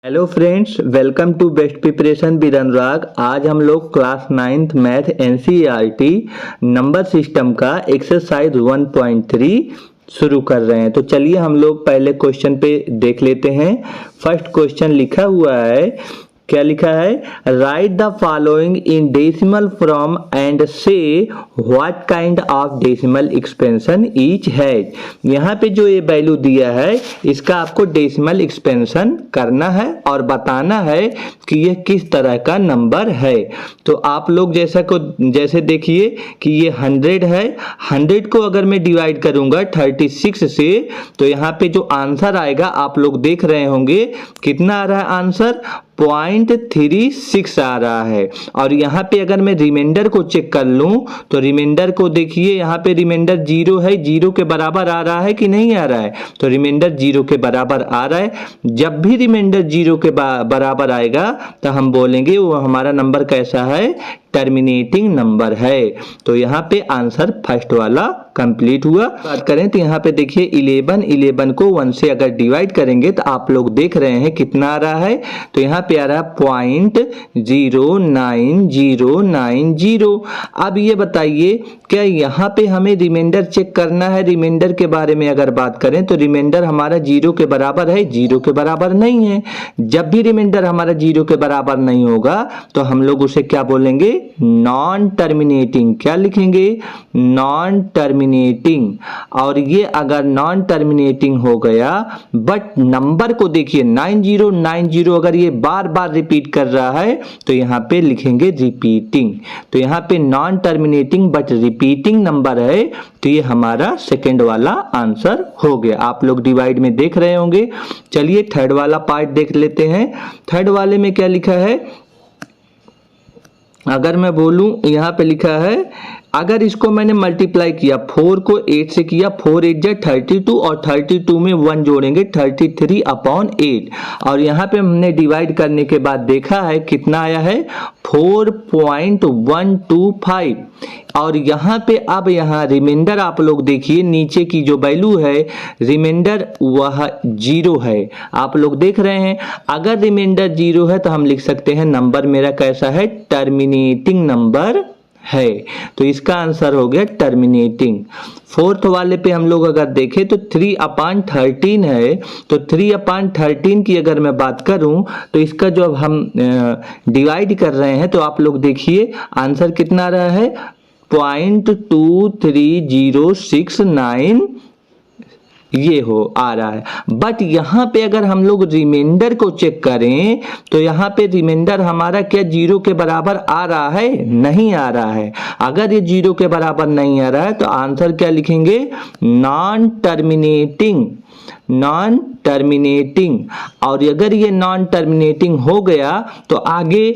Hello friends, welcome to best preparation with Anurag. आज हम लोग class 9th math NCERT number system का exercise 1.3 शुरू कर रहे हैं। तो चलिए हम लोग पहले क्वेश्चन पे देख लेते हैं। फर्स्ट क्वेश्चन लिखा हुआ है, क्या लिखा है? Write the following in decimal form and say what kind of decimal expansion each has. यहाँ पे जो ये वैल्यू दिया है इसका आपको डेसिमल एक्सपेंशन करना है और बताना है कि ये किस तरह का नंबर है। तो आप लोग जैसे देखिए कि ये 100 है। 100 को अगर मैं डिवाइड करूंगा 36 से तो यहाँ पे जो आंसर आएगा आप लोग देख रहे होंगे कितना आ रहा है आंसर, 0.36 आ रहा है। और यहाँ पे अगर मैं रिमाइंडर को चेक कर लूं तो रिमाइंडर को देखिए, यहाँ पे रिमाइंडर 0 है, 0 के बराबर आ रहा है कि नहीं आ रहा है? तो रिमाइंडर 0 के बराबर आ रहा है। जब भी रिमाइंडर 0 के बराबर आएगा तो हम बोलेंगे वो हमारा नंबर कैसा है, टर्मिनेटिंग नंबर है। तो यहाँ पे आंसर फर्स्ट वाला कंप्लीट हुआ। बात करें तो यहाँ पे देखिए 11 को 1 से अगर डिवाइड करेंगे तो आप लोग देख रहे हैं कितना आ रहा है। तो यहाँ पे आ रहा है 0.09090। अब ये बताइए क्या यहाँ पे हमें रिमाइंडर चेक करना है? रिमाइंडर के बारे में अगर बात करें तो रिमाइंडर हमारा 0 के बराबर है, 0 के बराबर नहीं है। जब भी रिमाइंडर हमारा 0 के बराबर नहीं होगा तो हम लोग उसे क्या बोलेंगे, नॉन टर्मिनेटिंग। क्या लिखेंगे? Non terminating. और ये अगर नॉन टर्मिनेटिंग हो गया बट नंबर को देखिए 9090 अगर ये बार बार रिपीट कर रहा है तो यहाँ पे लिखेंगे रिपीटिंग। तो यहाँ पे non terminating but repeating number है तो ये हमारा सेकंड वाला आंसर हो गया। आप लोग डिवाइड में देख रहे होंगे। चलिए थर्ड वाला पार्ट देख लेते हैं। थर्ड वाले में क्या लिखा है? अगर मैं बोलूं यहाँ पे लिखा है, अगर इसको मैंने मल्टीप्लाई किया 4 को 8 से किया, 4 8 जा 32 और 32 में 1 जोड़ेंगे 33/8। और यहाँ पे हमने डिवाइड करने के बाद देखा है कितना आया है, 4.125। और यहाँ पे अब यहाँ रिमाइंडर आप लोग देखिए नीचे की जो वैल्यू है रिमाइंडर वह 0 है। आप लोग देख रहे हैं अगर रिमाइंडर 0 है तो हम लिख सकते हैं नंबर मेरा कैसा है, टर्मिनेटिंग नंबर है। तो इसका आंसर हो गया टर्मिनेटिंग। फोर्थ वाले पे हम लोग अगर देखें तो 3/13 है। तो 3/13 की अगर मैं बात करूं तो इसका जो अब हम डिवाइड कर रहे हैं तो आप लोग देखिए आंसर कितना आ रहा है, 0.23069 ये हो आ रहा है। बट यहाँ पे अगर हम लोग रिमाइंडर को चेक करें तो यहाँ पे रिमाइंडर हमारा क्या 0 के बराबर आ रहा है? नहीं आ रहा है। अगर ये 0 के बराबर नहीं आ रहा है तो आंसर क्या लिखेंगे, नॉन टर्मिनेटिंग। Non terminating. और अगर ये नॉन टर्मिनेटिंग हो गया तो आगे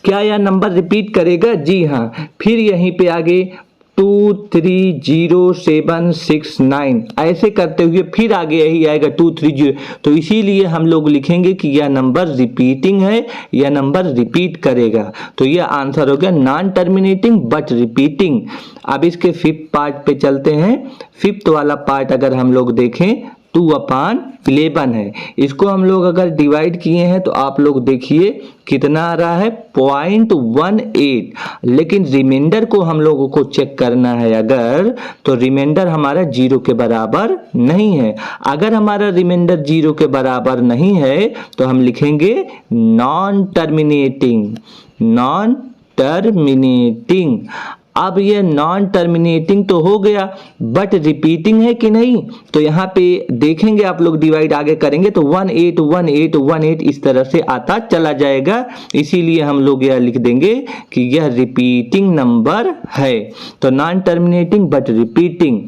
क्या यह नंबर रिपीट करेगा? जी हाँ, फिर यहीं पे आगे 230769 ऐसे करते हुए फिर आगे यही आएगा 230। तो इसीलिए हम लोग लिखेंगे कि यह नंबर रिपीटिंग है, यह नंबर रिपीट करेगा। तो यह आंसर हो गया नॉन टर्मिनेटिंग बट रिपीटिंग। अब इसके फिफ्थ पार्ट पे चलते हैं। फिफ्थ वाला पार्ट अगर हम लोग देखें 2/11 है। इसको हम लोग अगर डिवाइड किए हैं तो आप लोग देखिए कितना आ रहा है, 0.18। लेकिन रिमाइंडर को हम लोगों को चेक करना है अगर, तो रिमाइंडर हमारा 0 के बराबर नहीं है। अगर हमारा रिमाइंडर 0 के बराबर नहीं है तो हम लिखेंगे नॉन टर्मिनेटिंग। Non terminating. अब ये नॉन टर्मिनेटिंग तो हो गया बट रिपीटिंग है कि नहीं? तो यहाँ पे देखेंगे आप लोग डिवाइड आगे करेंगे तो 181818 इस तरह से आता चला जाएगा। इसीलिए हम लोग यह लिख देंगे कि यह रिपीटिंग नंबर है। तो नॉन टर्मिनेटिंग बट रिपीटिंग।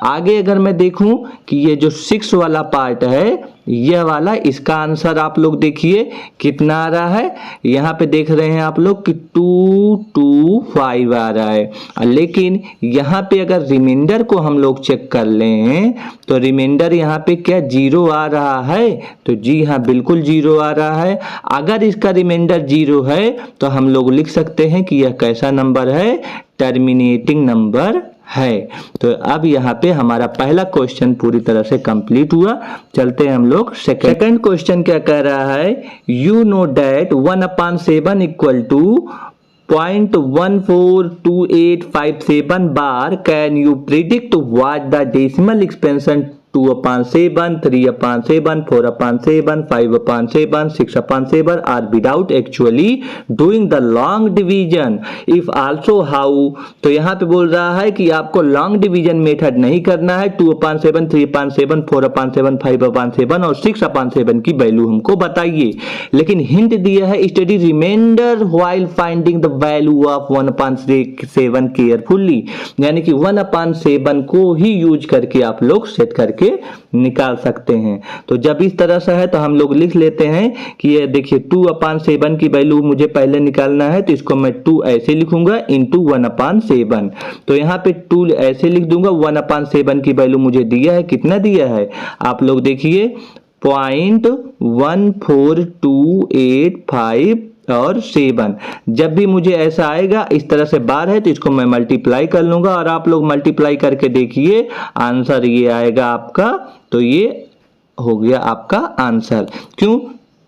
आगे अगर मैं देखूं कि ये जो 6 वाला पार्ट है यह वाला, इसका आंसर आप लोग देखिए कितना आ रहा है। यहाँ पे देख रहे हैं आप लोग कि 225 आ रहा है। लेकिन यहाँ पे अगर रिमाइंडर को हम लोग चेक कर लें तो रिमाइंडर यहाँ पे क्या 0 आ रहा है? तो जी हाँ, बिल्कुल 0 आ रहा है। अगर इसका रिमाइंडर 0 है तो हम लोग लिख सकते हैं कि यह कैसा नंबर है, टर्मिनेटिंग नंबर है। तो अब यहाँ पे हमारा पहला क्वेश्चन पूरी तरह से कंप्लीट हुआ। चलते हैं हम लोग सेकंड क्वेश्चन क्या कह रहा है, you know that 1/7 equal to 0.142857 bar, can you predict what the decimal expansion 2/7, 3/7, 4/7, 5/7, 6/7 are without actually doing the long division if also how। तो यहाँ पे बोल रहा है कि आपको लॉन्ग डिवीजन मेथड नहीं करना है। 2/7, 3/7, 4/7, 5/7 और 6/7 की वैल्यू हमको बताइए, लेकिन हिंट दिया है study reminder while finding the value of 1/7 carefully, यानी कि 1/7 को ही यूज करके आप लोग सेट करके निकाल सकते हैं। तो जब इस तरह से है तो हम लोग लिख लेते हैं कि ये देखिए 2/7 की वैल्यू मुझे पहले निकालना है, तो इसको मैं 2 ऐसे लिखूंगा इंटू 1/7। तो यहाँ पे 2 ऐसे लिख दूंगा। 1/7 की वैल्यू मुझे दिया है, कितना दिया है आप लोग देखिए 0.14285 और 7। जब भी मुझे ऐसा आएगा इस तरह से बार है तो इसको मैं मल्टीप्लाई कर लूंगा और आप लोग मल्टीप्लाई करके देखिए आंसर ये आएगा आपका। तो ये हो गया आपका आंसर। क्यों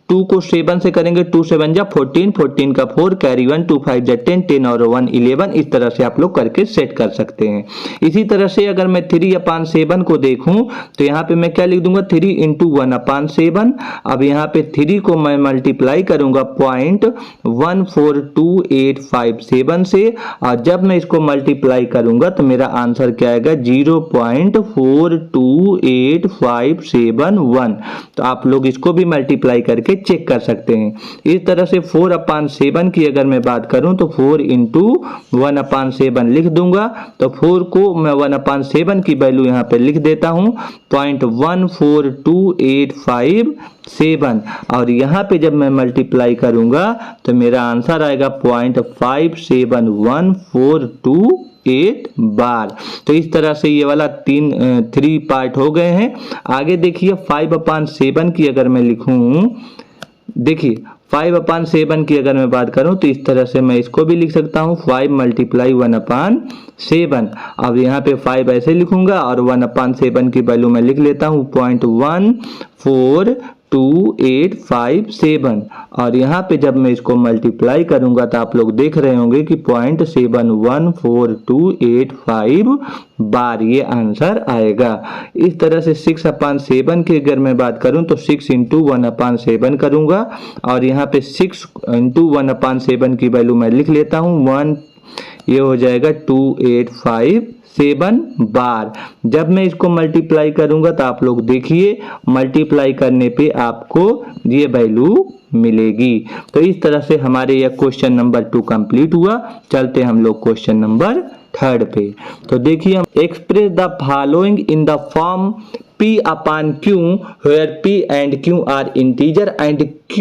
2 को 7 से करेंगे, 2 7 जा 14, 14 का 4, कैरी 1, 2 5 जा 10, 10 और 1 11। इस तरह से आप लोग करके सेट कर सकते हैं। इसी तरह से अगर मैं 3/7 को देखूं तो यहाँ पे मैं क्या लिख दूंगा 3 इंटू 1/7। अब यहाँ पे 3 को मैं मल्टीप्लाई करूंगा 0.14287 से, और जब मैं इसको मल्टीप्लाई करूंगा तो मेरा आंसर क्या आएगा 0.42857 तो आप लोग इसको भी मल्टीप्लाई करके चेक कर सकते हैं। इस तरह से 4/7 की अगर मैं बात करूं तो 4 इंटू 1/7 लिख दूंगा। तो 4 को मैं 1/7 की वैल्यू यहाँ पे लिख देता हूं 0.14287, और यहाँ पे जब मैं मल्टीप्लाई करूंगा तो मेरा आंसर आएगा 0.57142 बार। तो इस तरह से ये वाला 3 पार्ट हो गए हैं। आगे देखिए 5/7 की अगर मैं लिखूं, देखिए 5/7 की अगर मैं बात करूं तो इस तरह से मैं इसको भी लिख सकता हूं 5 मल्टीप्लाई 1/7। अब यहाँ पे 5 ऐसे लिखूंगा और 1/7 की वैल्यू मैं लिख लेता हूं 0.14287, और यहाँ पे जब मैं इसको मल्टीप्लाई करूंगा तो आप लोग देख रहे होंगे कि 0.714285 बार ये आंसर आएगा। इस तरह से 6/7 की अगर मैं बात करूं तो 6 इंटू 1/7 करूंगा, और यहाँ पे 6 इंटू 1/7 की वैल्यू मैं लिख लेता हूं 1, ये हो जाएगा 2857 बार। जब मैं इसको मल्टीप्लाई करूंगा तो आप लोग देखिए मल्टीप्लाई करने पे आपको ये वैल्यू मिलेगी। तो इस तरह से हमारे यह क्वेश्चन नंबर 2 कंप्लीट हुआ। चलते हम लोग क्वेश्चन नंबर 3 पे। तो देखिए हम express the following in the form P/Q where P and Q are integer and Q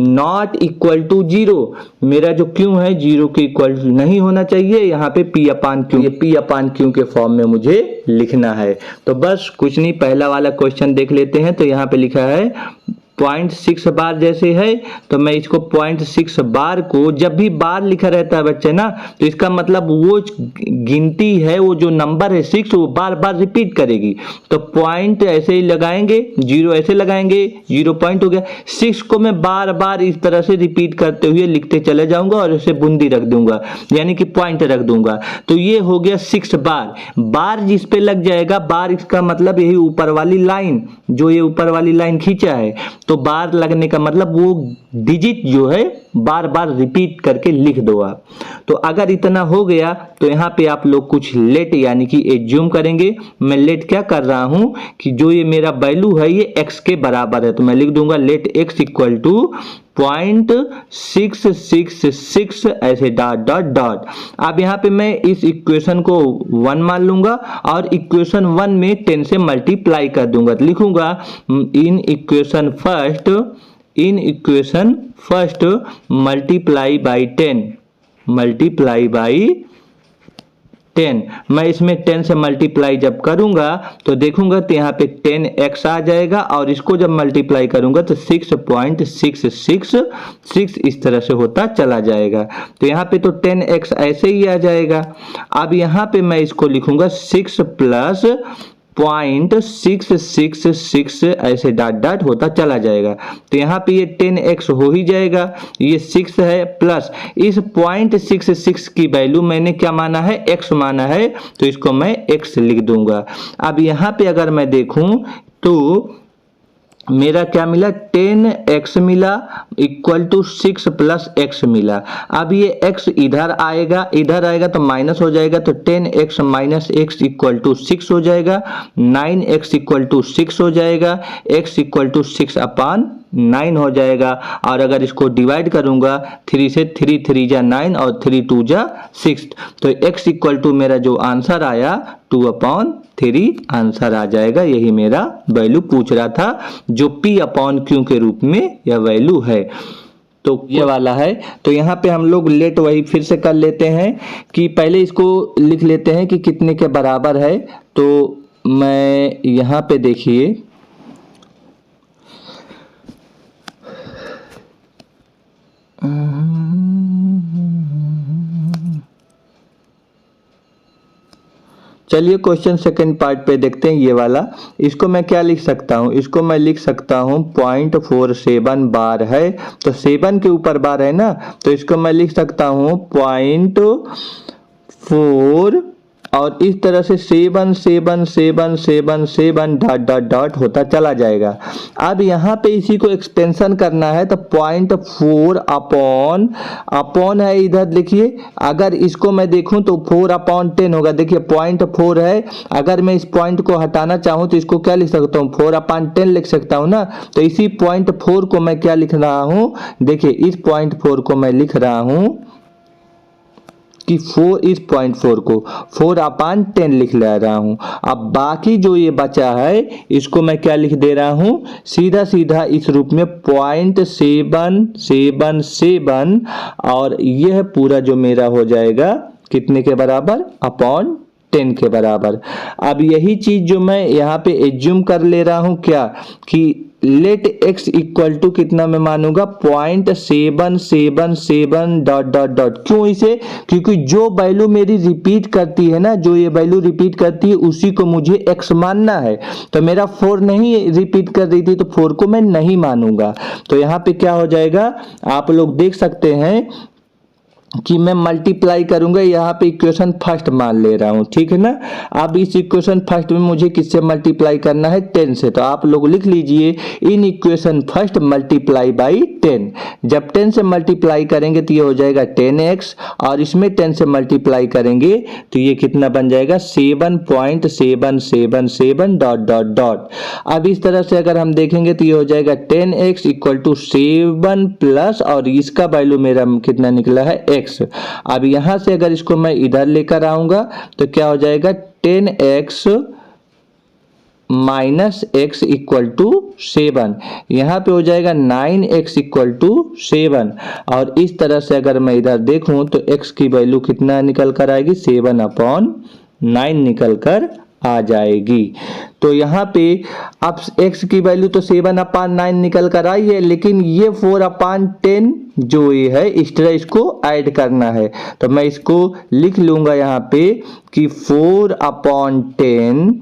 not equal to 0। मेरा जो Q है 0 के इक्वल नहीं होना चाहिए, यहाँ पे P/Q, ये P/Q के फॉर्म में मुझे लिखना है। तो बस कुछ नहीं, पहला वाला क्वेश्चन देख लेते हैं। तो यहाँ पे लिखा है 0.6 बार जैसे है तो मैं इसको 0.6 बार को, जब भी बार लिखा रहता है बच्चे ना, तो इसका मतलब वो गिनती है, वो जो नंबर है 6 वो बार बार रिपीट करेगी। तो पॉइंट ऐसे ही लगाएंगे, 0 ऐसे लगाएंगे, 0 पॉइंट हो गया। 6 को मैं बार बार इस तरह से रिपीट करते हुए लिखते चले जाऊंगा और इसे बूंदी रख दूंगा, यानी कि पॉइंट रख दूंगा। तो ये हो गया 6 बार। बार जिस पे लग जाएगा, बार इसका मतलब यही ऊपर वाली लाइन, जो ये ऊपर वाली लाइन खींचा है, तो बार लगने का मतलब वो डिजिट जो है बार बार रिपीट करके लिख दो आप। तो अगर इतना हो गया तो यहाँ पे आप लोग कुछ लेट यानी कि एज्यूम करेंगे। मैं लेट क्या कर रहा हूं कि जो ये मेरा वैल्यू है ये x के बराबर है, तो मैं लिख दूंगा लेट x इक्वल टू 0.666 ऐसे डॉट डॉट डॉट। अब यहाँ पे मैं इस इक्वेशन को 1 मान लूंगा और इक्वेशन 1 में 10 से मल्टीप्लाई कर दूंगा। तो लिखूंगा in equation first multiply by 10 10, मैं इसमें 10 से मल्टीप्लाई जब करूंगा तो देखूंगा तो यहाँ पे 10x आ जाएगा और इसको जब मल्टीप्लाई करूंगा तो 6.666 इस तरह से होता चला जाएगा। तो यहाँ पे तो 10x ऐसे ही आ जाएगा। अब यहाँ पे मैं इसको लिखूंगा 6 प्लस 0.666 ऐसे डॉट डॉट होता चला जाएगा। तो यहाँ पे ये 10x हो ही जाएगा, ये 6 है प्लस इस 0.66 की वैल्यू मैंने क्या माना है, x माना है, तो इसको मैं x लिख दूंगा। अब यहाँ पे अगर मैं देखूं तो मेरा क्या मिला, 10x मिला इक्वल टू 6 प्लस x मिला। अब ये x इधर आएगा तो माइनस हो जाएगा, तो 10x minus x equal to 6 हो जाएगा, 9x इक्वल टू 6 हो जाएगा, x इक्वल टू 6/9 हो जाएगा। और अगर इसको डिवाइड करूंगा 3 से, 3 3 जा 9 और 3 2 जा 6, तो x इक्वल टू मेरा जो आंसर आया 2/3 आंसर आ जाएगा। यही मेरा वैल्यू पूछ रहा था, जो P/Q के रूप में यह वैल्यू है, तो ये वाला है। तो यहाँ पे हम लोग लेट वही फिर से कर लेते हैं कि पहले इसको लिख लेते हैं कि कितने के बराबर है। तो मैं यहाँ पे देखिए चलिए क्वेश्चन सेकंड पार्ट पे देखते हैं ये वाला। इसको मैं क्या लिख सकता हूँ, इसको मैं लिख सकता हूँ 0.47 बार है, तो 7 के ऊपर बार है ना, तो इसको मैं लिख सकता हूँ 0.4 और इस तरह से 7 7 7 7 7 डॉट डॉट डॉट होता चला जाएगा। अब यहाँ पे इसी को एक्सपेंशन करना है, तो 0.4 अपॉन है, इधर देखिए अगर इसको मैं देखूं तो 4/10 होगा। देखिए 0.4 है, अगर मैं इस पॉइंट को हटाना चाहूं तो इसको क्या लिख सकता हूं, 4/10 लिख सकता हूं ना। तो इसी 0.4 को मैं क्या लिख रहा हूं, देखिए इस 0.4 को मैं लिख रहा हूं कि इस 0.4 को 4/10 लिख ले रहा हूं। अब बाकी जो ये बचा है इसको मैं क्या लिख दे रहा हूं, सीधा सीधा इस रूप में 0.777 और यह पूरा जो मेरा हो जाएगा कितने के बराबर, 10 के बराबर। अब यही चीज जो मैं यहाँ पे एज्यूम कर ले रहा हूं क्या, कि लेट x इक्वल टू कितना मैं मानूंगा 0.777 डॉट डॉट डॉट। क्यों इसे, क्योंकि जो वैल्यू मेरी रिपीट करती है ना, जो ये वैल्यू रिपीट करती है उसी को मुझे x मानना है। तो मेरा 4 नहीं रिपीट कर रही थी तो 4 को मैं नहीं मानूंगा। तो यहाँ पे क्या हो जाएगा, आप लोग देख सकते हैं कि मैं मल्टीप्लाई करूंगा, यहाँ पे इक्वेशन फर्स्ट मान ले रहा हूं, ठीक है ना। अब इस इक्वेशन फर्स्ट में मुझे किससे मल्टीप्लाई करना है, 10 से। तो आप लोग लिख लीजिए in equation first multiply by 10। जब 10 से मल्टीप्लाई करेंगे तो ये हो जाएगा 10x और इसमें 10 से मल्टीप्लाई करेंगे तो ये कितना बन जाएगा 7.777 डॉट डॉट डॉट। अब इस तरह से अगर हम देखेंगे तो ये हो जाएगा 10x इक्वल टू 7 प्लस और इसका वैल्यू मेरा कितना निकला है x। अब यहां से अगर इसको मैं इधर लेकर आऊंगा तो क्या हो जाएगा 10x minus x equal to 7, यहाँ पे हो जाएगा 9x इक्वल टू 7। और इस तरह से अगर मैं इधर देखूं तो x की वैल्यू कितना निकल कर आएगी, 7/9 निकल कर आ जाएगी। तो यहाँ पे अब x की वैल्यू तो 7/9 निकल कर आई है, लेकिन ये 4/10 जो ये है इस तरह इसको ऐड करना है। तो मैं इसको लिख लूंगा यहाँ पे कि 4/10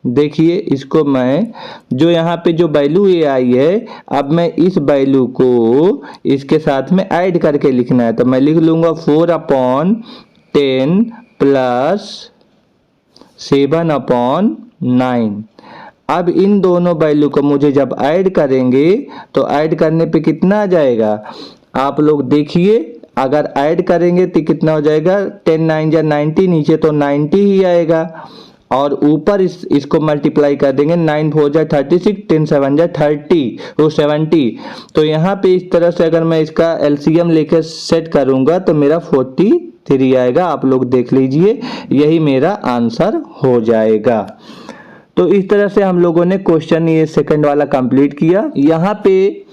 देखिए इसको मैं जो यहाँ पे जो वैल्यू ये आई है, अब मैं इस वैल्यू को इसके साथ में ऐड करके लिखना है। तो मैं लिख लूंगा 4/10 प्लस 7/9। अब इन दोनों वैल्यू को मुझे जब ऐड करेंगे तो ऐड करने पे कितना आ जाएगा, आप लोग देखिए अगर ऐड करेंगे तो कितना हो जाएगा, 10 9 जा 90, नीचे तो 90 ही आएगा और ऊपर इसको मल्टीप्लाई कर देंगे, 9 4 जा 36, 10 7 जा 30 वो 70। तो यहाँ पे इस तरह से अगर मैं इसका एलसीएम लेकर सेट करूंगा तो मेरा 43 आएगा। आप लोग देख लीजिए यही मेरा आंसर हो जाएगा। तो इस तरह से हम लोगों ने क्वेश्चन ये सेकंड वाला कंप्लीट किया। यहाँ पे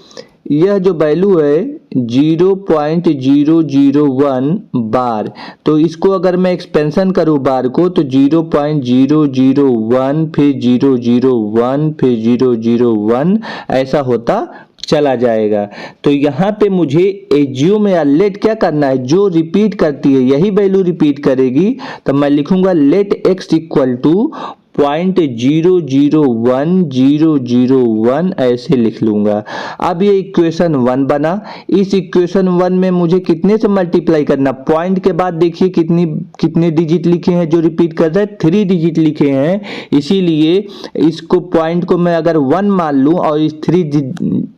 यह जो वैल्यू है 0.001 बार, तो इसको अगर मैं एक्सपेंशन करूँ बार को तो 0.001 फिर 001 फिर 001 ऐसा होता चला जाएगा। तो यहाँ पे मुझे एज्यूम या लेट क्या करना है, जो रिपीट करती है यही वैल्यू रिपीट करेगी, तो मैं लिखूंगा लेट x इक्वल टू 0.001 ऐसे लिख लूंगा। अब ये इक्वेशन 1 बना। इस इक्वेशन 1 में मुझे कितने से मल्टीप्लाई करना, पॉइंट के बाद देखिए कितने डिजिट लिखे हैं जो रिपीट कर रहा है, 3 डिजिट लिखे हैं, इसीलिए इसको पॉइंट को मैं अगर 1 मान लूं और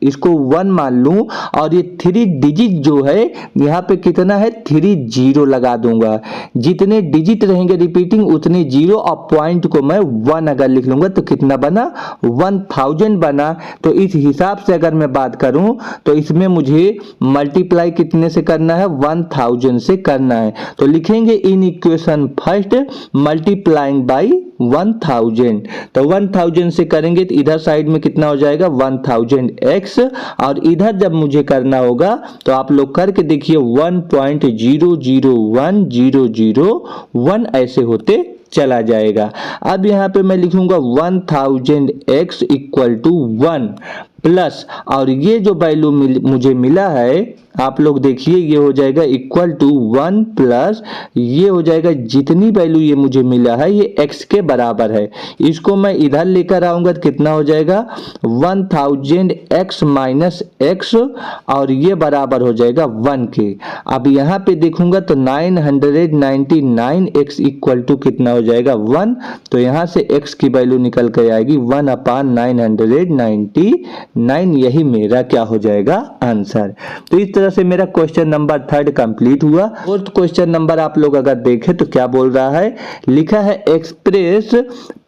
इसको 1 मान लूं और ये 3 डिजिट जो है यहाँ पे कितना है 3 जीरो लगा दूंगा। जितने डिजिट रहेंगे रिपीटिंग उतने जीरो, और पॉइंट को मैं 1 अगर लिख लूंगा तो कितना बना 1000 बना। तो इस हिसाब से अगर मैं बात करूं तो इसमें मुझे मल्टीप्लाई कितने से करना है 1000 से करना है। तो लिखेंगे in equation first multiplying by 1000। तो 1000 से करेंगे तो इधर साइड में कितना हो जाएगा 1000x, और इधर जब मुझे करना होगा तो आप लोग करके देखिए 1.001001 ऐसे होते चला जाएगा। अब यहाँ पे मैं लिखूंगा 1000x इक्वल टू 1 प्लस, और ये जो वैल्यू मुझे मिला है आप लोग देखिए ये हो जाएगा इक्वल टू 1 प्लस, ये हो जाएगा जितनी वैल्यू ये मुझे मिला है ये x के बराबर है, इसको मैं इधर लेकर आऊंगा तो कितना हो जाएगा 1000x माइनस x, और ये बराबर हो जाएगा 1 के। अब यहाँ पे देखूंगा तो 999x इक्वल टू कितना हो जाएगा 1, तो यहाँ से x की वैल्यू निकल कर आएगी 1/999, यही मेरा क्या हो जाएगा आंसर। तो इस तरह से मेरा क्वेश्चन नंबर 3 कंप्लीट हुआ। फोर्थ क्वेश्चन नंबर आप लोग अगर देखें तो क्या बोल रहा है, लिखा है एक्सप्रेस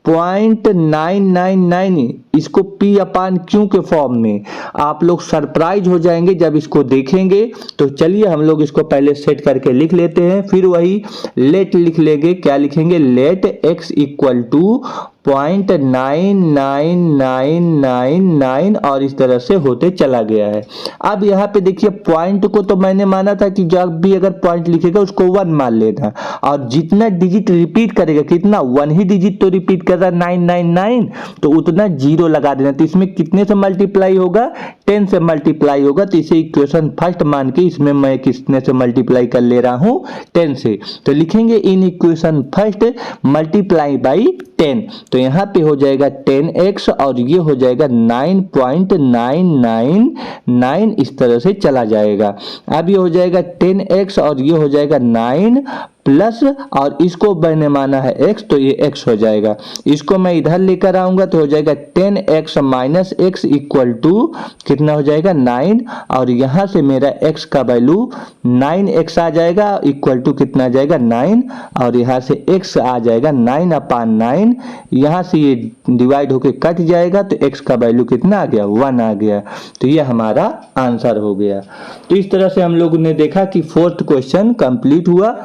0.999 इसको P/Q के फॉर्म में। आप लोग सरप्राइज हो जाएंगे जब इसको देखेंगे। तो चलिए हम लोग इसको पहले सेट करके लिख लेते हैं, फिर वही लेट लिख लेंगे। क्या लिखेंगे, लेट x इक्वल टू 0.99999 और इस तरह से होते चला गया है। अब यहाँ पे देखिए पॉइंट को तो मैंने माना था कि जब भी अगर पॉइंट लिखेगा उसको 1 मान लेना, और जितना डिजिट रिपीट करेगा, कितना 1 ही डिजिट तो रिपीट कर रहा है 999, तो उतना जीरो लगा देना। तो इसमें कितने से मल्टीप्लाई होगा 10 से मल्टीप्लाई होगा। तो इसे इक्वेशन फर्स्ट मान के इसमें मैं कितने से मल्टीप्लाई कर ले रहा हूं 10 से। तो लिखेंगे in equation first multiply by 10, तो यहाँ पे हो जाएगा 10x और ये हो जाएगा 9.999 इस तरह से चला जाएगा। अब ये हो जाएगा 10x और ये हो जाएगा 9 प्लस, और इसको मैंने माना है x तो ये x हो जाएगा। इसको मैं इधर लेकर आऊंगा तो हो जाएगा 10x minus x equal to कितना हो जाएगा 9, और यहाँ से मेरा x का वैल्यू 9x आ जाएगा इक्वल टू कितना आ जाएगा 9, और यहाँ से x आ जाएगा 9/9, यहाँ से ये डिवाइड होके कट जाएगा तो x का वैल्यू कितना आ गया 1 आ गया। तो ये हमारा आंसर हो गया। तो इस तरह से हम लोगों ने देखा कि फोर्थ क्वेश्चन कंप्लीट हुआ।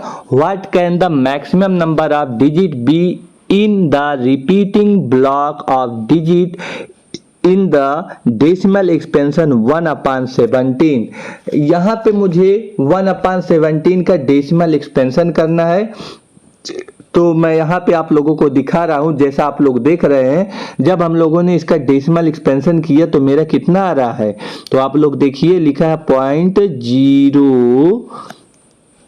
What can the maximum number of digit be in the repeating block of digit in the decimal expansion 1/17? यहाँ पे मुझे 1/17 का डेसिमल एक्सपेंशन करना है। तो मैं यहाँ पे आप लोगों को दिखा रहा हूँ, जैसा आप लोग देख रहे हैं जब हम लोगों ने इसका डेसिमल एक्सपेंशन किया तो मेरा कितना आ रहा है। तो आप लोग देखिए लिखा है 0.0,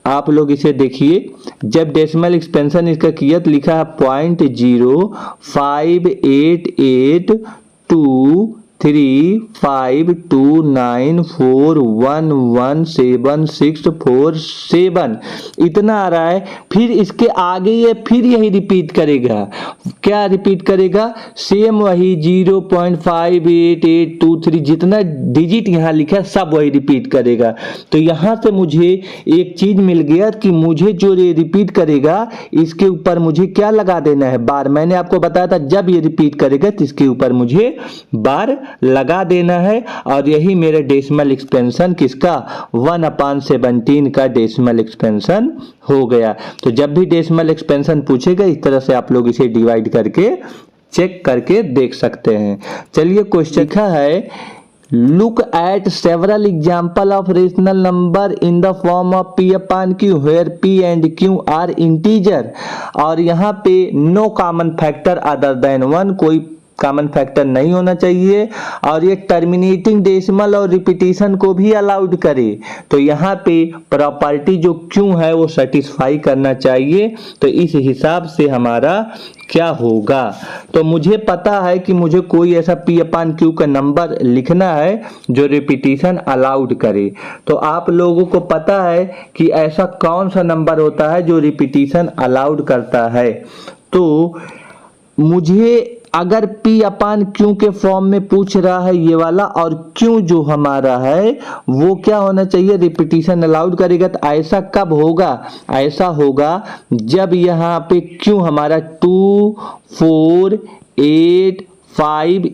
आप लोग इसे देखिए जब डेसिमल एक्सपेंशन इसका किया तो लिखा है 0.0258294117647 इतना आ रहा है। फिर इसके आगे ये फिर यही रिपीट करेगा। क्या रिपीट करेगा, सेम वही 0.58823 जितना डिजिट यहाँ लिखा है सब वही रिपीट करेगा। तो यहाँ से मुझे एक चीज मिल गया कि मुझे जो ये रिपीट करेगा इसके ऊपर मुझे क्या लगा देना है, बार। मैंने आपको बताया था जब ये रिपीट करेगा तो इसके ऊपर मुझे बार लगा देना है, और यही मेरा डेसिमल एक्सपेंशन किसका 1/17 का डेसिमल एक्सपेंशन हो गया। तो जब भी डेसिमल एक्सपेंशन पूछेगा इस तरह से आप लोग इसे डिवाइड करके चेक करके देख सकते हैं। चलिए क्वेश्चन लिखा है Look at several example of rational number in the form of p upon q where p and q are integer। और यहाँ पे no common factor other than 1, कोई कॉमन फैक्टर नहीं होना चाहिए, और ये टर्मिनेटिंग डेसिमल और रिपीटिशन को भी अलाउड करे। तो यहाँ पे प्रॉपर्टी जो क्यों है वो सेटिस्फाई करना चाहिए। तो इस हिसाब से हमारा क्या होगा, तो मुझे पता है कि मुझे कोई ऐसा p अपान q का नंबर लिखना है जो रिपीटिशन अलाउड करे। तो आप लोगों को पता है कि ऐसा कौन सा नंबर होता है जो रिपीटिशन अलाउड करता है। तो मुझे अगर p अपान q के फॉर्म में पूछ रहा है ये वाला, और q जो हमारा है वो क्या होना चाहिए, रिपीटिशन अलाउड करेगा। तो ऐसा कब होगा, ऐसा होगा जब यहाँ पे q हमारा 2, 4, 8, 5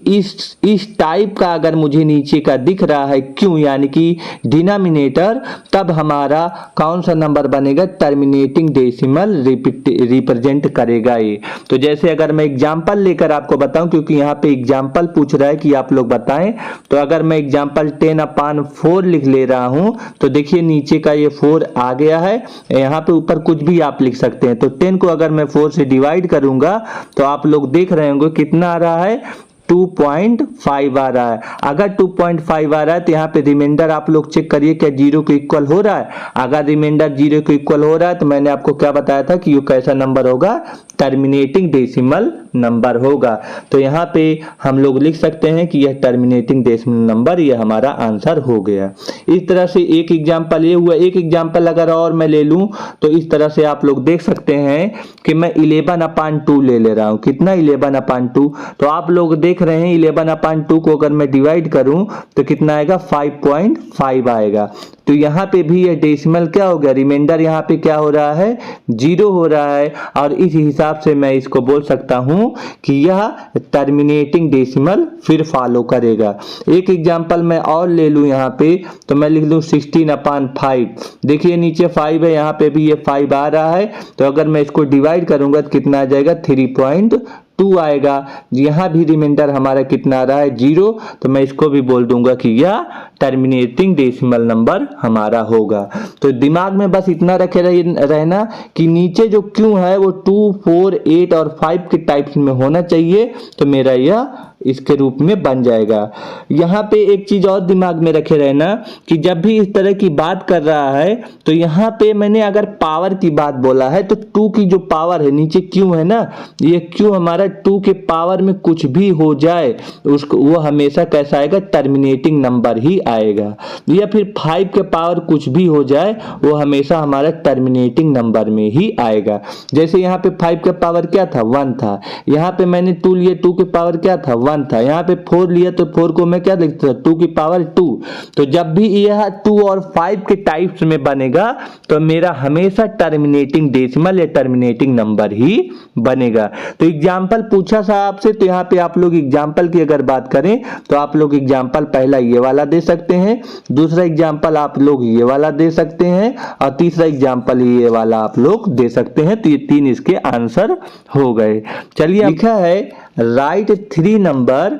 इस टाइप का अगर मुझे नीचे का दिख रहा है क्यों, यानी कि डिनोमिनेटर, तब हमारा कौन सा नंबर बनेगा, टर्मिनेटिंग डेसिमल रिप्रेजेंट करेगा ये। तो जैसे अगर मैं एग्जांपल लेकर आपको बताऊं, क्योंकि यहाँ पे एग्जांपल पूछ रहा है कि आप लोग बताएं, तो अगर मैं एग्जांपल 10/4 लिख ले रहा हूं, तो देखिए नीचे का ये 4 आ गया है, यहाँ पे ऊपर कुछ भी आप लिख सकते हैं। तो 10 को अगर मैं 4 से डिवाइड करूंगा तो आप लोग देख रहे होंगे कितना आ रहा है, 2.5 आ रहा है। अगर 2.5 आ रहा है तो यहाँ पे रिमाइंडर आप लोग चेक करिए क्या 0 के इक्वल हो रहा है। अगर रिमाइंडर 0 के इक्वल हो रहा है तो मैंने आपको क्या बताया था कि ये कैसा नंबर होगा, टर्मिनेटिंग डेसिमल नंबर होगा। तो यहाँ पे हम लोग लिख सकते हैं कि यह टर्मिनेटिंग डेसिमल नंबर, ये हमारा आंसर हो गया। इस तरह से एक एग्जाम्पल ये हुआ। एक एग्जाम्पल अगर और मैं ले लूं तो इस तरह से आप लोग देख सकते हैं कि मैं 11/2 ले रहा हूं। कितना, 11/2। तो आप लोग देख रहे हैं 11/2 को अगर मैं डिवाइड करूं तो कितना आएगा, 5.5 आएगा। तो यहाँ पे भी ये डेसिमल क्या हो गया, रिमाइंडर यहाँ पे क्या हो रहा है, 0 हो रहा है, और इस हिसाब से मैं इसको बोल सकता हूँ कि यह टर्मिनेटिंग डेसिमल फिर फॉलो करेगा। एक एग्जांपल मैं और ले लूँ यहाँ पे, तो मैं लिख लूँ 16/5। देखिए नीचे 5 है, यहाँ पे भी ये 5 आ रहा है। तो अगर मैं इसको डिवाइड करूंगा तो कितना आ जाएगा, 3.2 आएगा। यहाँ भी रिमाइंडर हमारा कितना आ रहा है, 0। तो मैं इसको भी बोल दूंगा कि यह टर्मिनेटिंग डेसिमल नंबर हमारा होगा। तो दिमाग में बस इतना रखे रहना कि नीचे जो क्यों है वो 2, 4, 8 और 5 के टाइप्स में होना चाहिए। तो मेरा यह इसके रूप में बन जाएगा। यहाँ पे एक चीज और दिमाग में रखे रहना कि जब भी इस तरह की बात कर रहा है तो यहाँ पे मैंने अगर पावर की बात बोला है तो 2 की जो पावर है, नीचे क्यों है ना, ये क्यों हमारा 2 के पावर में कुछ भी हो जाए उसको, वो हमेशा कैसा आएगा, टर्मिनेटिंग नंबर ही आएगा। या फिर 5 के पावर कुछ भी हो जाए वो हमेशा हमारा टर्मिनेटिंग नंबर में ही आएगा। जैसे यहाँ पे 5 के पावर क्या था, 1 था। यहाँ पे मैंने 2 लिए, 2 के पावर क्या था, 1 था। यहाँ पे 4 लिया तो 4 को मैं क्या लिखता था, 2 की पावर 2। तो जब भी यह 2 और 5 के टाइप्स में बनेगा तो मेरा हमेशा टर्मिनेटिंग डेसिमल या टर्मिनेटिंग नंबर ही बनेगा। तो एग्जाम्पल पूछा था आपसे, तो यहाँ पे आप लोग एग्जाम्पल की अगर बात करें तो आप लोग एग्जाम्पल पहला ये वाला दे सकते हैं, दूसरा एग्जाम्पल आप लोग ये वाला दे सकते हैं, और तीसरा एग्जाम्पल ये वाला आप लोग दे सकते हैं। तो ये 3 इसके आंसर हो गए। चलिए, लिखा है write 3 number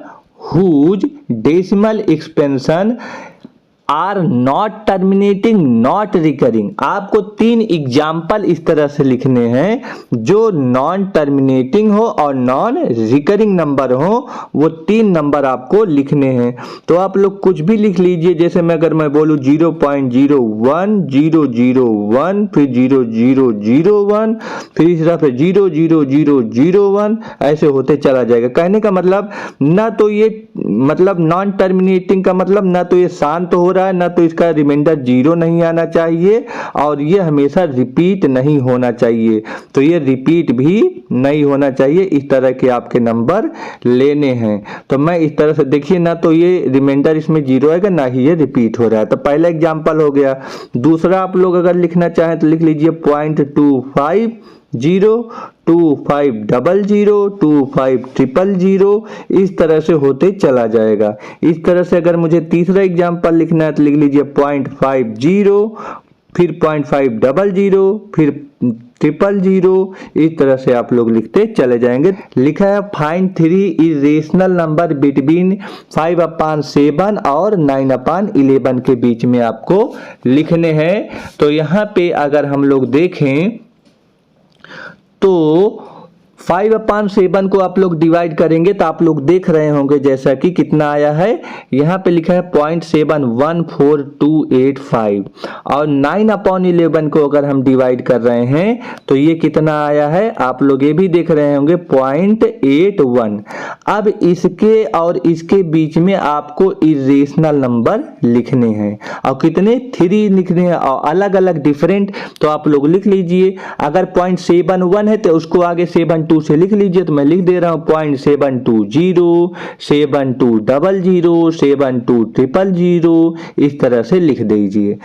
whose decimal expansion are not terminating not recurring. आपको 3 एग्जाम्पल इस तरह से लिखने हैं जो नॉन टर्मिनेटिंग हो और नॉन रिकरिंग नंबर हो, वो 3 नंबर आपको लिखने हैं। तो आप लोग कुछ भी लिख लीजिए। जैसे मैं अगर मैं बोलूं 0.01, 001, फिर 0001, फिर इस तरह फिर 00001, ऐसे होते चला जाएगा। कहने का मतलब ना तो ये मतलब नॉन टर्मिनेटिंग का मतलब ना तो ये शांत हो रहा है, ना तो इसका रिमाइंडर 0 नहीं आना चाहिए, और ये हमेशा रिपीट नहीं होना चाहिए। तो ये रिपीट भी नहीं होना चाहिए। इस तरह के आपके नंबर लेने हैं। तो मैं इस तरह से देखिए, ना तो ये रिमाइंडर इसमें 0 आएगा, ना ही ये रिपीट हो रहा है। तो पहला एग्जाम्पल हो गया। दूसरा आप लोग अगर लिखना चाहें तो लिख लीजिए 0.25, 2500, 2500, इस तरह से होते चला जाएगा। इस तरह से अगर मुझे तीसरा एग्जाम्पल लिखना है तो लिख लीजिए 0.50, फिर 0.500, फिर 000, इस तरह से आप लोग लिखते चले जाएंगे। लिखा है फाइंड 3 इरेशनल नंबर बिटवीन 5/7 और 9/11 के बीच में आपको लिखने हैं। तो यहाँ पे अगर हम लोग देखें तो 5/7 को आप लोग डिवाइड करेंगे तो आप लोग देख रहे होंगे जैसा कि कितना आया है, यहाँ पे लिखा है 0.714285, और 9/11 को अगर हम डिवाइड कर रहे हैं तो ये कितना आया है, आप लोग ये भी देख रहे होंगे 0.81। अब इसके और इसके बीच में आपको इरेशनल नंबर लिखने हैं, और कितने 3 लिखने हैं, और अलग अलग डिफरेंट। तो आप लोग लिख लीजिए, अगर 0.71 है तो उसको आगे 72 से लिख लीजिए। तो मैं लिख दे रहा हूं 0.720, 7200, 72000, इस तरह से लिख दीजिए।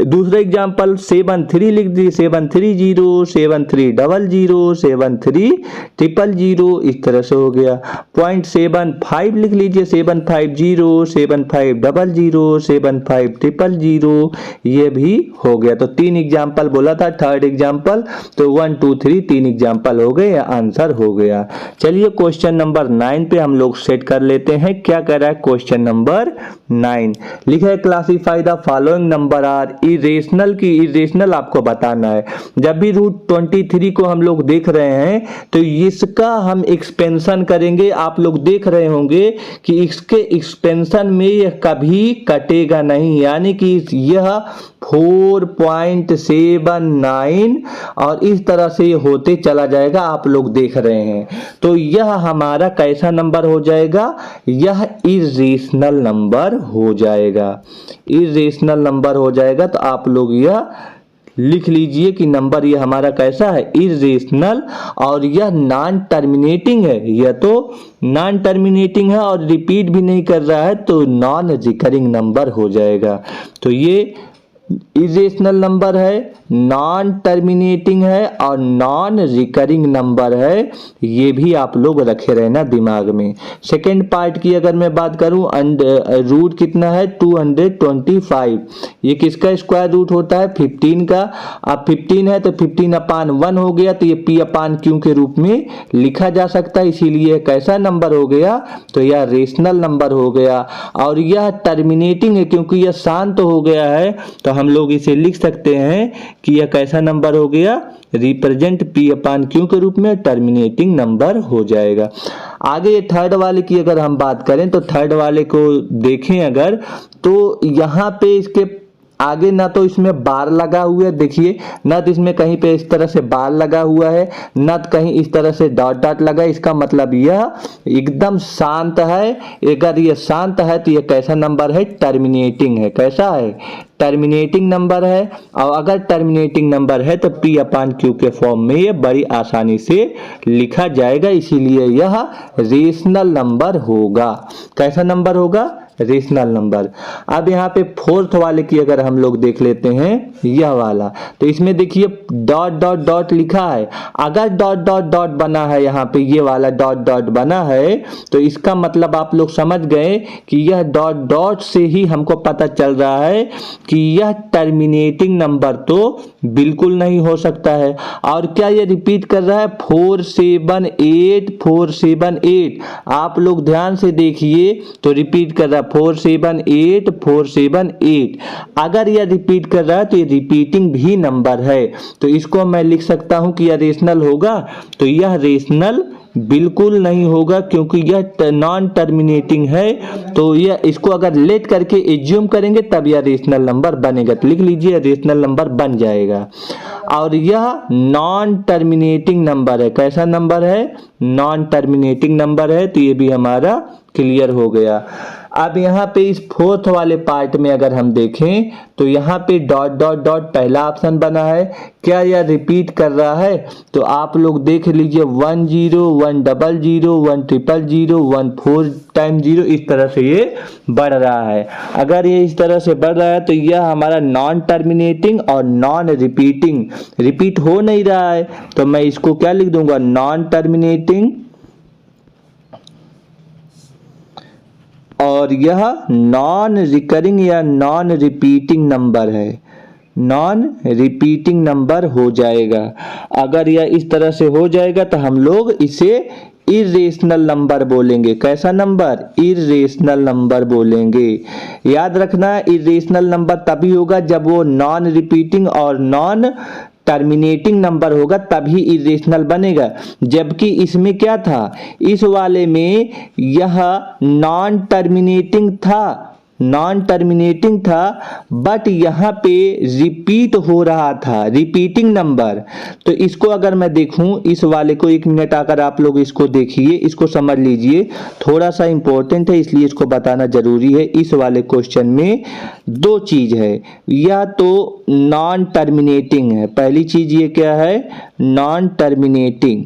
दूसरा एग्जांपल 73 लिख दीजिए, 730, 7300, 73000, इस तरह से हो गया। 0.75 लिख लीजिए, 750, 7500, 75000, ये भी हो गया। तो 3 एग्जांपल बोला था, थर्ड एग्जांपल तो 1 2 3 3 एग्जांपल हो गए, आंसर हो गया। चलिए क्वेश्चन नंबर 9 पे हम लोग सेट कर लेते हैं। क्या कह रहा है क्वेश्चन नंबर 9? लिखा है classify the following number are irrational. की इरेशनल आपको बताना है। जब भी √23 को हम लोग देख रहे हैं तो इसका हम एक्सपेंशन करेंगे। आप लोग देख रहे होंगे कि इसके एक्सपेंशन में यह कभी कटेगा नहीं, यानी कि यह 4.79 और इस तरह से होते चला जाएगा, आप लोग देख रहे हैं। तो यह हमारा कैसा नंबर हो जाएगा? यह इरेशनल नंबर हो जाएगा, इरेशनल नंबर हो जाएगा। तो आप लोग यह लिख लीजिए कि नंबर ये हमारा कैसा है? इरेशनल। और यह नॉन टर्मिनेटिंग है, यह तो नॉन टर्मिनेटिंग है और रिपीट भी नहीं कर रहा है, तो नॉन रिकरिंग नंबर हो जाएगा। तो ये इरेशनल नंबर है, नॉन टर्मिनेटिंग है और नॉन रिकरिंग नंबर है, ये भी आप लोग रखे रहना दिमाग में। सेकेंड पार्ट की अगर मैं बात करूं, रूट कितना है? 225। ये किसका स्क्वायर रूट होता है? 15 का। अब 15 है तो 15/1 हो गया, तो ये P/Q के रूप में लिखा जा सकता है, इसीलिए कैसा नंबर हो गया? तो यह रेशनल नंबर हो गया। और यह टर्मिनेटिंग है क्योंकि यह शांत हो गया है, तो हम लोग इसे लिख सकते हैं कि यह कैसा नंबर हो गया? रिप्रेजेंट P/Q के रूप में टर्मिनेटिंग नंबर हो जाएगा। आगे थर्ड वाले की अगर हम बात करें तो थर्ड वाले को देखें अगर, तो यहाँ पे इसके आगे ना तो इसमें बार लगा हुआ है, देखिए न तो इसमें कहीं पे इस तरह से बार लगा हुआ है, न तो कहीं इस तरह से डॉट डॉट लगा। इसका मतलब यह एकदम शांत है। अगर ये शांत है तो ये कैसा नंबर है? टर्मिनेटिंग है। कैसा है? टर्मिनेटिंग नंबर है। और अगर टर्मिनेटिंग नंबर है तो P/Q के फॉर्म में ये बड़ी आसानी से लिखा जाएगा, इसीलिए यह रेशनल नंबर होगा। कैसा नंबर होगा? Rational number. अब यहाँ पे फोर्थ वाले की अगर हम लोग देख लेते हैं, यह वाला, तो इसमें देखिए डॉट डॉट डॉट लिखा है। अगर डॉट डॉट डॉट बना है, यहाँ पे ये वाला डॉट डॉट बना है, तो इसका मतलब आप लोग समझ गए कि यह डॉट डॉट से ही हमको पता चल रहा है कि यह टर्मिनेटिंग नंबर तो बिल्कुल नहीं हो सकता है। और क्या ये रिपीट कर रहा है? 478 478। आप लोग ध्यान से देखिए तो रिपीट कर रहा है 478 478। अगर यह रिपीट कर रहा है तो ये रिपीटिंग भी नंबर है, तो इसको मैं लिख सकता हूं कि यह रेशनल होगा। तो यह रेशनल बिल्कुल नहीं होगा क्योंकि यह नॉन टर्मिनेटिंग है। तो यह इसको अगर लेट करके एज्यूम करेंगे तब यह रेशनल नंबर बनेगा। तो लिख लीजिए रेशनल नंबर बन जाएगा। और यह नॉन टर्मिनेटिंग नंबर है। कैसा नंबर है? नॉन टर्मिनेटिंग नंबर है। तो ये भी हमारा क्लियर हो गया। अब यहाँ पे इस फोर्थ वाले पार्ट में अगर हम देखें तो यहाँ पे डॉट डॉट डॉट पहला ऑप्शन बना है। क्या यह रिपीट कर रहा है? तो आप लोग देख लीजिए 1 0 1 0 0 1 0 0 1 4 टाइम 0, इस तरह से ये बढ़ रहा है। अगर ये इस तरह से बढ़ रहा है तो यह हमारा नॉन टर्मिनेटिंग और नॉन रिपीटिंग, रिपीट हो नहीं रहा है, तो मैं इसको क्या लिख दूंगा? Non terminating. और यह नॉन रिकरिंग या नॉन रिपीटिंग नंबर है। नॉन रिपीटिंग नंबर हो जाएगा। अगर यह इस तरह से हो जाएगा तो हम लोग इसे इर्रेशनल नंबर बोलेंगे। कैसा नंबर? इर्रेशनल नंबर बोलेंगे। याद रखना, इर्रेशनल नंबर तभी होगा जब वो नॉन रिपीटिंग और नॉन टर्मिनेटिंग नंबर होगा, तभी इर्रेशनल बनेगा। जबकि इसमें क्या था, इस वाले में यह नॉन टर्मिनेटिंग था, नॉन टर्मिनेटिंग था, बट यहाँ पे रिपीट हो रहा था, रिपीटिंग नंबर। तो इसको अगर मैं देखूं, इस वाले को 1 मिनट आकर आप लोग इसको देखिए, इसको समझ लीजिए, थोड़ा सा इंपॉर्टेंट है इसलिए इसको बताना जरूरी है। इस वाले क्वेश्चन में 2 चीज है, या तो नॉन टर्मिनेटिंग है, पहली चीज ये क्या है, नॉन टर्मिनेटिंग,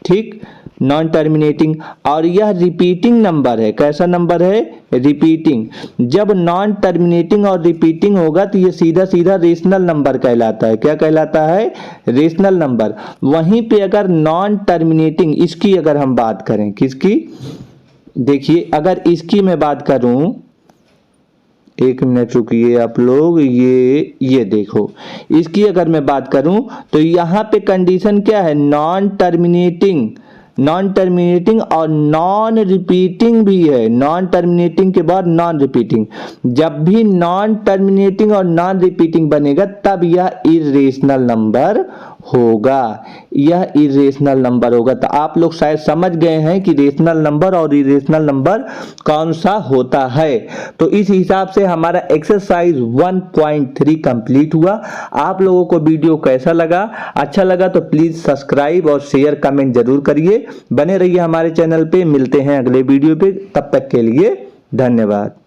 ठीक, नॉन टर्मिनेटिंग, और यह रिपीटिंग नंबर है। कैसा नंबर है? रिपीटिंग। जब नॉन टर्मिनेटिंग और रिपीटिंग होगा तो ये सीधा सीधा रेशनल नंबर कहलाता है। क्या कहलाता है? Rational number. वहीं पे अगर नॉन टर्मिनेटिंग, इसकी अगर हम बात करें, किसकी, देखिए अगर इसकी मैं बात करूं, 1 मिनट रुकिए आप लोग, ये देखो, इसकी अगर मैं बात करूं तो यहां पे कंडीशन क्या है, नॉन टर्मिनेटिंग, नॉन टर्मिनेटिंग और नॉन रिपीटिंग भी है। नॉन टर्मिनेटिंग के बाद नॉन रिपीटिंग। जब भी नॉन टर्मिनेटिंग और नॉन रिपीटिंग बनेगा तब यह इर्रेशनल नंबर होगा, यह इर्रेशनल नंबर होगा। तो आप लोग शायद समझ गए हैं कि रेशनल नंबर और इर्रेशनल नंबर कौन सा होता है। तो इस हिसाब से हमारा एक्सरसाइज 1.3 कंप्लीट हुआ। आप लोगों को वीडियो कैसा लगा? अच्छा लगा तो प्लीज सब्सक्राइब और शेयर कमेंट जरूर करिए। बने रहिए हमारे चैनल पे। मिलते हैं अगले वीडियो पे, तब तक के लिए धन्यवाद।